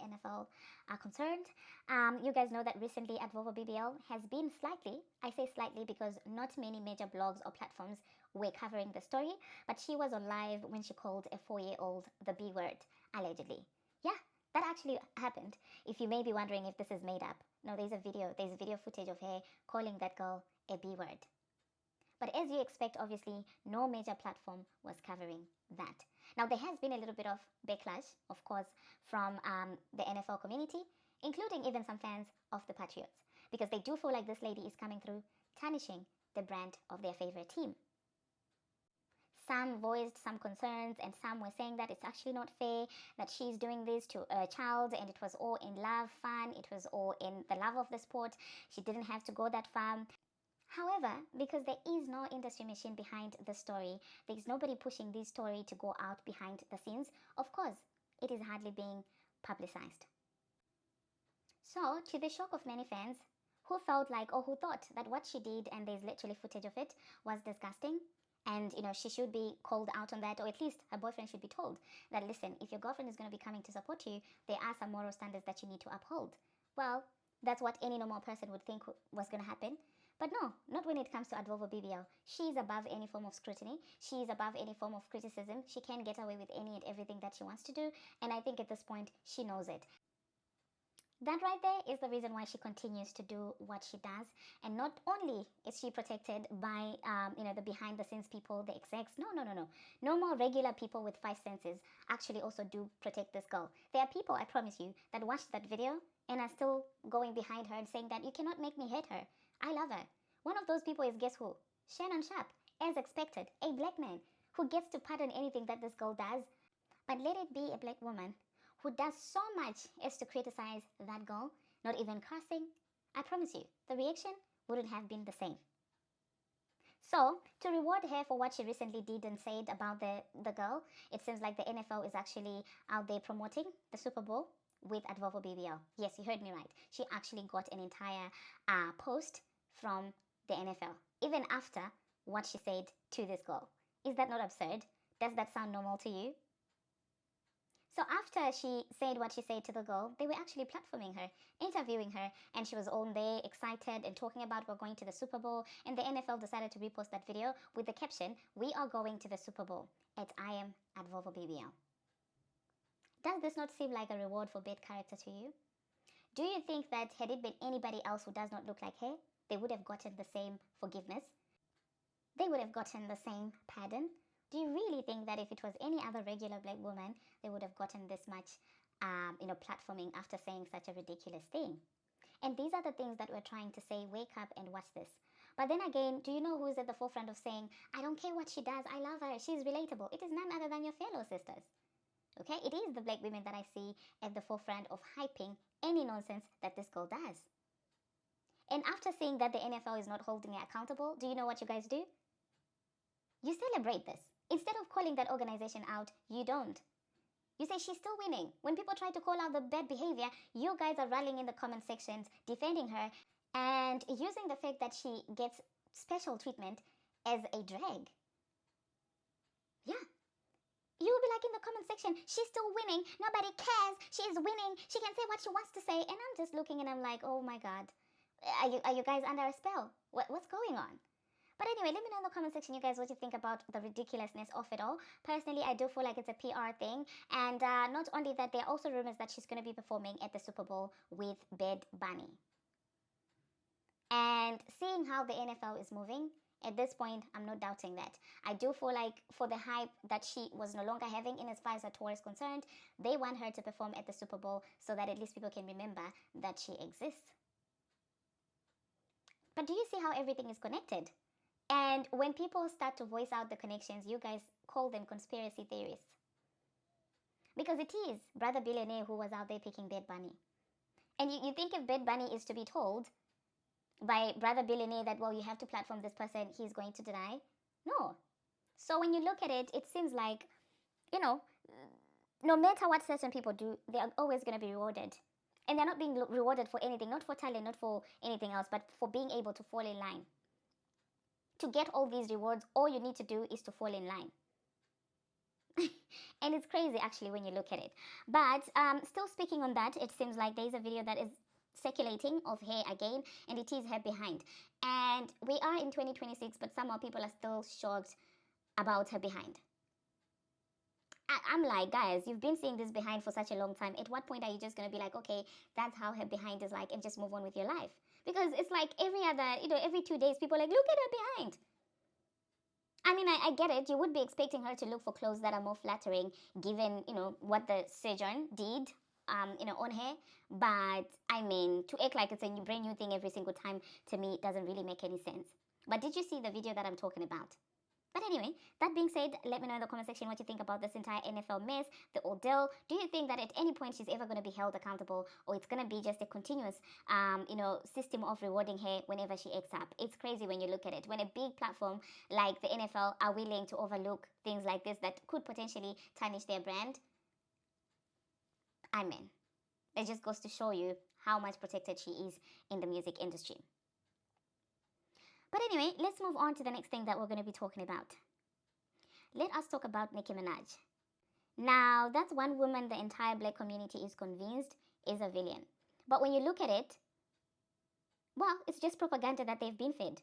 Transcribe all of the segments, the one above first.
NFL are concerned. You guys know that recently Advolvo BBL has been slightly, I say slightly because not many major blogs or platforms were covering the story, but she was on live when she called a 4-year-old the B word, allegedly. Yeah, that actually happened. If you may be wondering if this is made up, no, there's video footage of her calling that girl a B word. But as you expect, obviously, no major platform was covering that. Now, there has been a little bit of backlash, of course, from the NFL community, including even some fans of the Patriots, because they do feel like this lady is coming through tarnishing the brand of their favorite team. Some voiced some concerns, and some were saying that it's actually not fair that she's doing this to a child, and it was all in love, fun, it was all in the love of the sport. She didn't have to go that far. However, because there is no industry machine behind the story, there is nobody pushing this story to go out behind the scenes, of course, it is hardly being publicized. So, to the shock of many fans, who felt like, or who thought that what she did, and there's literally footage of it, was disgusting, and she should be called out on that, or at least her boyfriend should be told that, listen, if your girlfriend is going to be coming to support you, there are some moral standards that you need to uphold. Well, that's what any normal person would think was going to happen. But no, not when it comes to Advolvo BBL. She's above any form of scrutiny. She's above any form of criticism. She can get away with any and everything that she wants to do. And I think at this point, she knows it. That right there is the reason why she continues to do what she does. And not only is she protected by, the behind the scenes people, the execs. No. No more regular people with 5 senses actually also do protect this girl. There are people, I promise you, that watched that video and are still going behind her and saying that you cannot make me hate her. I love her. One of those people is, guess who? Shannon Sharpe, as expected, a black man who gets to pardon anything that this girl does. But let it be a black woman who does so much as to criticize that girl, not even cursing. I promise you, the reaction wouldn't have been the same. So, to reward her for what she recently did and said about the girl, it seems like the NFL is actually out there promoting the Super Bowl with Advolvo BBL. Yes, you heard me right. She actually got an entire post from the NFL, even after what she said to this girl. Is that not absurd? Does that sound normal to you? So after she said what she said to the girl, they were actually platforming her, interviewing her, and she was on there excited and talking about we're going to the Super Bowl, and the NFL decided to repost that video with the caption, "We are going to the Super Bowl at I am Advolvo BBL." Does this not seem like a reward for bad character to you? Do you think that had it been anybody else who does not look like her, they would have gotten the same forgiveness? They would have gotten the same pardon? Do you really think that if it was any other regular black woman, they would have gotten this much, platforming after saying such a ridiculous thing? And these are the things that we're trying to say, wake up and watch this. But then again, do you know who is at the forefront of saying, I don't care what she does, I love her, she's relatable? It is none other than your fellow sisters. Okay, it is the black women that I see at the forefront of hyping any nonsense that this girl does. And after seeing that the NFL is not holding her accountable, do you know what you guys do? You celebrate this. Instead of calling that organization out, you don't. You say she's still winning. When people try to call out the bad behavior, you guys are rallying in the comment sections, defending her, and using the fact that she gets special treatment as a drag. Yeah. You will be like in the comment section, she's still winning, nobody cares, she's winning, she can say what she wants to say. And I'm just looking and I'm like, oh my god, are you guys under a spell? What's going on? But anyway, let me know in the comment section, you guys, what you think about the ridiculousness of it all. Personally, I do feel like it's a PR thing. And not only that, there are also rumors that she's going to be performing at the Super Bowl with Bad Bunny. And seeing how the NFL is moving, at this point, I'm not doubting that. I do feel like for the hype that she was no longer having in as far as her tour is concerned, they want her to perform at the Super Bowl so that at least people can remember that she exists. But do you see how everything is connected? And when people start to voice out the connections, you guys call them conspiracy theorists. Because it is Brother Billionaire who was out there picking Bad Bunny. And you think if Bad Bunny is to be told by Brother Billionaire that, well, you have to platform this person, he's going to deny? No. So when you look at it, it seems like, no matter what certain people do, they are always going to be rewarded. And they're not being rewarded for anything, not for talent, not for anything else, but for being able to fall in line. To get all these rewards, all you need to do is to fall in line. And it's crazy actually when you look at it. But still speaking on that, it seems like there's a video that is circulating of her again, and it is her behind. And we are in 2026, but somehow people are still shocked about her behind. I'm like, guys, you've been seeing this behind for such a long time. At what point are you just going to be like, okay, that's how her behind is like, and just move on with your life? Because it's like every other, every 2 days, people are like, look at her behind. I mean, I get it. You would be expecting her to look for clothes that are more flattering, given, what the surgeon did, on her. But, I mean, to act like it's a brand new thing every single time, to me, it doesn't really make any sense. But did you see the video that I'm talking about? But anyway, that being said, let me know in the comment section what you think about this entire NFL mess, the ordeal. Do you think that at any point she's ever going to be held accountable, or it's going to be just a continuous, system of rewarding her whenever she acts up? It's crazy when you look at it. When a big platform like the NFL are willing to overlook things like this that could potentially tarnish their brand, I mean, it just goes to show you how much protected she is in the music industry. But anyway, let's move on to the next thing that we're going to be talking about. Let us talk about Nicki Minaj. Now, that's one woman the entire black community is convinced is a villain. But when you look at it, well, it's just propaganda that they've been fed.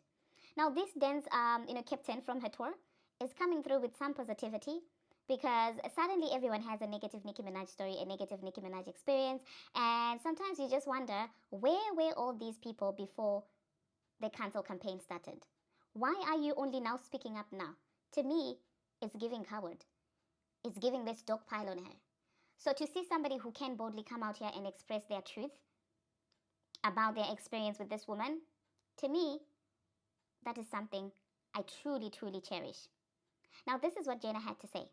Now, this dance, captain from her tour is coming through with some positivity, because suddenly everyone has a negative Nicki Minaj story, a negative Nicki Minaj experience, and sometimes you just wonder, where were all these people before the cancel campaign started? Why are you only now speaking up now? To me, it's giving coward. It's giving this dogpile on her. So to see somebody who can boldly come out here and express their truth about their experience with this woman, to me, that is something I truly, truly cherish. Now, this is what Jenna had to say.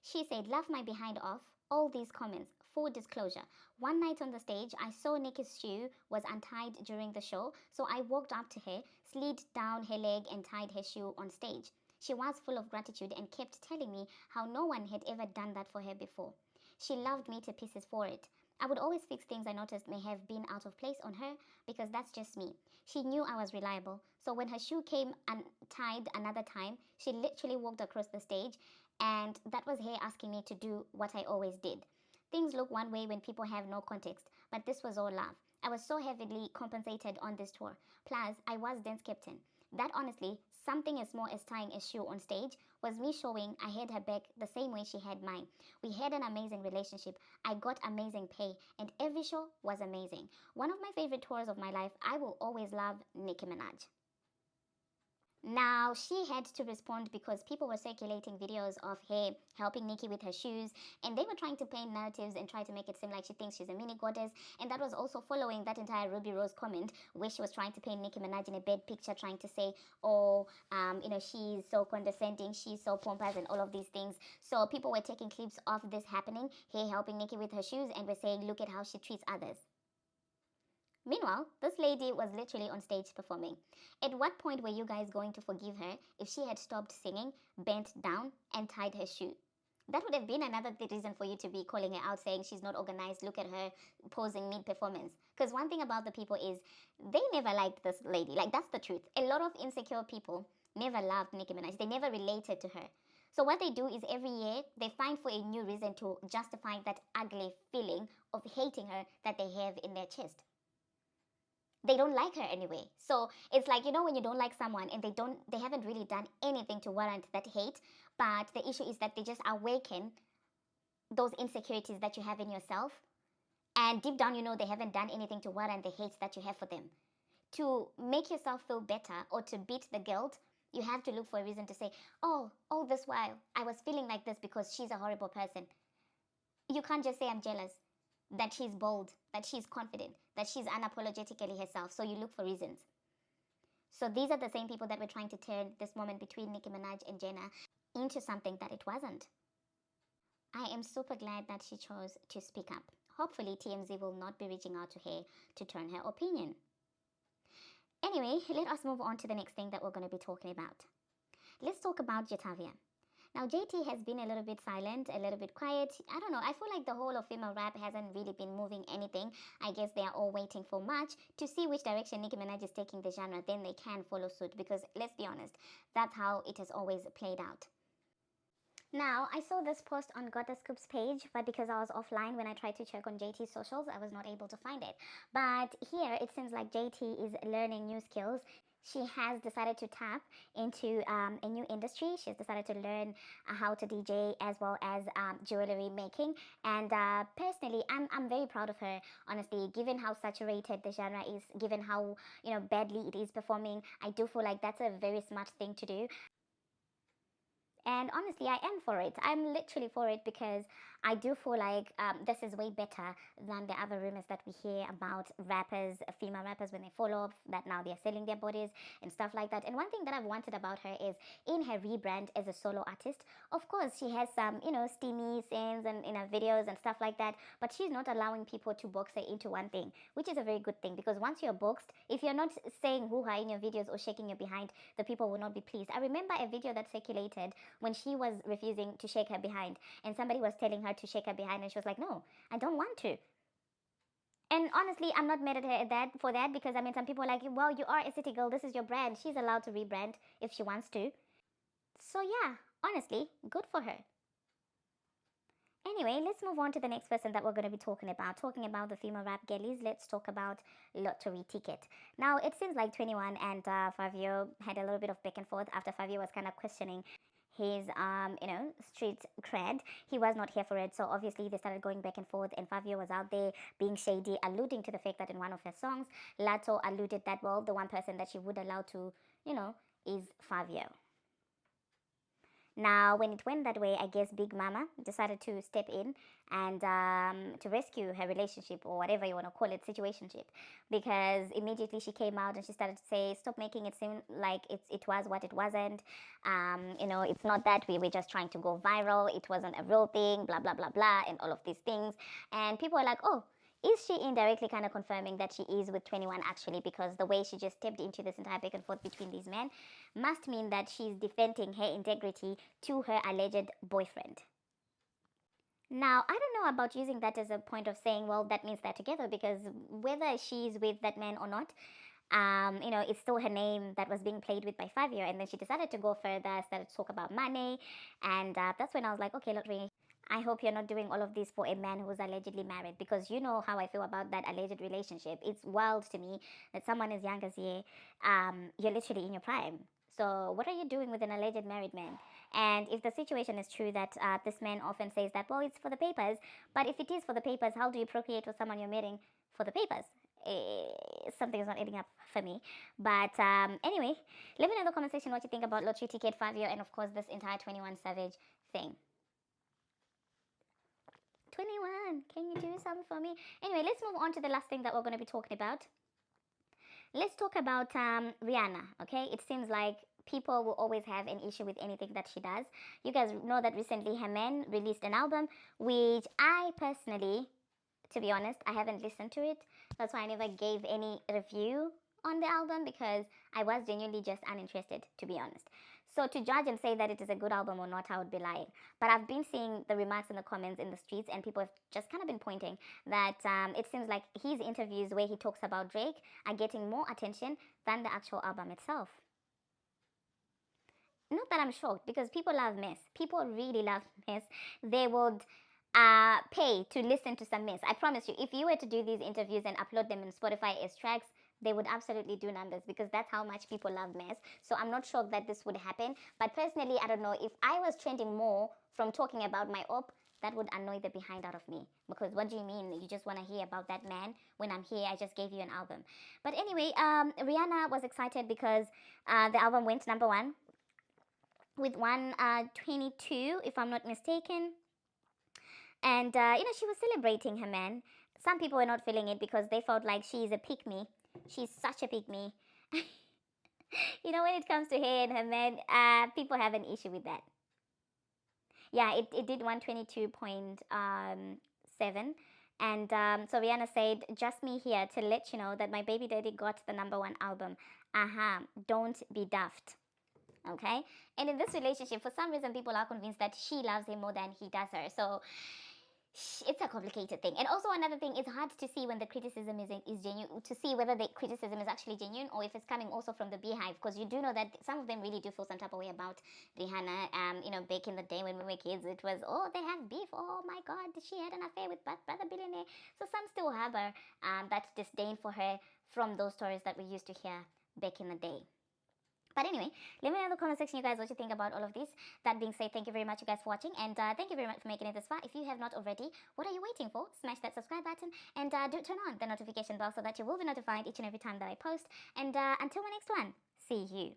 She said, "Laugh my behind off all these comments. Full disclosure, one night on the stage, I saw Nicki's shoe was untied during the show, so I walked up to her, slid down her leg and tied her shoe on stage. She was full of gratitude and kept telling me how no one had ever done that for her before. She loved me to pieces for it. I would always fix things I noticed may have been out of place on her, because that's just me. She knew I was reliable, so when her shoe came untied another time, she literally walked across the stage, and that was her asking me to do what I always did. Things look one way when people have no context, but this was all love. I was so heavily compensated on this tour. Plus, I was dance captain. That honestly, something as small as tying a shoe on stage, was me showing I had her back the same way she had mine. We had an amazing relationship. I got amazing pay, and every show was amazing. One of my favorite tours of my life. I will always love Nicki Minaj." Now, she had to respond because people were circulating videos of her helping Nicki with her shoes, and they were trying to paint narratives and try to make it seem like she thinks she's a mini goddess. And that was also following that entire Ruby Rose comment where she was trying to paint Nicki Minaj in a bad picture, trying to say, oh, she's so condescending, she's so pompous, and all of these things. So people were taking clips of this happening, her helping Nicki with her shoes, and were saying, look at how she treats others. Meanwhile, this lady was literally on stage performing. At what point were you guys going to forgive her if she had stopped singing, bent down, and tied her shoe? That would have been another reason for you to be calling her out, saying she's not organized, look at her posing mid-performance. Because one thing about the people is, they never liked this lady. Like, that's the truth. A lot of insecure people never loved Nicki Minaj. They never related to her. So what they do is every year, they find for a new reason to justify that ugly feeling of hating her that they have in their chest. They don't like her anyway. So it's like, when you don't like someone and they haven't really done anything to warrant that hate, but the issue is that they just awaken those insecurities that you have in yourself, and deep down they haven't done anything to warrant the hate that you have for them. To make yourself feel better or to beat the guilt, you have to look for a reason to say, oh, all this while I was feeling like this because she's a horrible person. You can't just say I'm jealous. That she's bold, that she's confident, that she's unapologetically herself. So you look for reasons. So these are the same people that were trying to turn this moment between Nicki Minaj and Jenna into something that it wasn't. I am super glad that she chose to speak up. Hopefully TMZ will not be reaching out to her to turn her opinion. Anyway, let us move on to the next thing that we're going to be talking about. Let's talk about Jatavia. Now, JT has been a little bit silent, a little bit quiet. I don't know. I feel like the whole of female rap hasn't really been moving anything. I guess they are all waiting for March to see which direction Nicki Minaj is taking the genre. Then they can follow suit, because let's be honest, that's how it has always played out. Now, I saw this post on Got the Scoops page, but because I was offline when I tried to check on JT's socials, I was not able to find it. But here, it seems like JT is learning new skills. She has decided to tap into a new industry. She's decided to learn how to DJ as well as jewelry making. And personally, I'm very proud of her, honestly, given how saturated the genre is, given how, badly it is performing. I do feel like that's a very smart thing to do. And honestly, I am for it. I'm literally for it because I do feel like this is way better than the other rumors that we hear about rappers, female rappers, when they fall off, that now they're selling their bodies and stuff like that. And one thing that I've wanted about her is in her rebrand as a solo artist, of course, she has some, steamy scenes and in her videos and stuff like that, but she's not allowing people to box her into one thing, which is a very good thing because once you're boxed, if you're not saying hoo-ha in your videos or shaking your behind, the people will not be pleased. I remember a video that circulated when she was refusing to shake her behind and somebody was telling her to shake her behind and she was like, no, I don't want to. And honestly, I'm not mad at her at that for that because I mean, some people are like, well, you are a city girl, this is your brand. She's allowed to rebrand if she wants to. So yeah, honestly, good for her. Anyway, let's move on to the next person that we're going to be talking about. Talking about the female rap girlies, let's talk about Lottery Ticket. Now, it seems like 21 and Fabio had a little bit of back and forth after Fabio was kind of questioning his street cred. He was not here for it, so obviously they started going back and forth, and Fabio was out there being shady, alluding to the fact that in one of her songs Lato alluded that, well, the one person that she would allow to, is Fabio. Now, when it went that way, I guess Big Mama decided to step in and to rescue her relationship, or whatever you want to call it, situationship, because immediately she came out and she started to say, stop making it seem like it was what it wasn't. It's not that we were just trying to go viral. It wasn't a real thing, blah, blah, blah, blah, and all of these things. And people are like, oh, is she indirectly kind of confirming that she is with 21 actually, because the way she just stepped into this entire back and forth between these men must mean that she's defending her integrity to her alleged boyfriend. Now, I don't know about using that as a point of saying, well, that means they're together, because whether she's with that man or not, it's still her name that was being played with by Fabio. And then she decided to go further, started to talk about money. And that's when I was like, okay, look, Rini, I hope you're not doing all of this for a man who's allegedly married, because you know how I feel about that alleged relationship. It's wild to me that someone as young as you, you're literally in your prime. So what are you doing with an alleged married man? And if the situation is true that this man often says that, well, it's for the papers, but if it is for the papers, how do you procreate with someone you're marrying for the papers? Something is not adding up for me. But anyway, let me know in the comment section what you think about Lottery Ticket, Fabio, and of course this entire 21 Savage thing. 21, can you do something for me? Anyway, let's move on to the last thing that we're going to be talking about. Let's talk about Rihanna, okay? It seems like people will always have an issue with anything that she does. You guys know that recently her man released an album, which I personally, to be honest, I haven't listened to it. That's why I never gave any review on the album, because I was genuinely just uninterested, to be honest. So to judge and say that it is a good album or not, I would be lying. But I've been seeing the remarks in the comments in the streets, and people have just kind of been pointing that it seems like his interviews where he talks about Drake are getting more attention than the actual album itself. Not that I'm shocked, because people love mess. People really love mess. They would pay to listen to some mess. I promise you, if you were to do these interviews and upload them in Spotify as tracks, they would absolutely do numbers, because that's how much people love mess. So I'm not shocked that this would happen. But personally, I don't know, if I was trending more from talking about my op, that would annoy the behind out of me. Because what do you mean you just want to hear about that man when I'm here? I just gave you an album. But anyway, Rihanna was excited because the album went number one with 122, if I'm not mistaken. And she was celebrating her man. Some people were not feeling it because they felt like she's a pick me. She's such a pick me. When it comes to her and her man, people have an issue with that. Yeah, it did 122.7. And so Rihanna said, just me here to let you know that my baby daddy got the number one album. Don't be daft. Okay? And in this relationship, for some reason, people are convinced that she loves him more than he does her. So It's a complicated thing. And also another thing, it's hard to see when the criticism is genuine, to see whether the criticism is actually genuine or if it's coming also from the beehive, because you do know that some of them really do feel some type of way about Rihanna. Back in the day when we were kids, it was, oh, they have beef, oh my god, she had an affair with brother billionaire. So some still harbor that disdain for her from those stories that we used to hear back in the day. But anyway, let me know in the comment section, you guys, what you think about all of this. That being said, thank you very much, you guys, for watching. And thank you very much for making it this far. If you have not already, what are you waiting for? Smash that subscribe button and do turn on the notification bell so that you will be notified each and every time that I post. And until my next one, see you.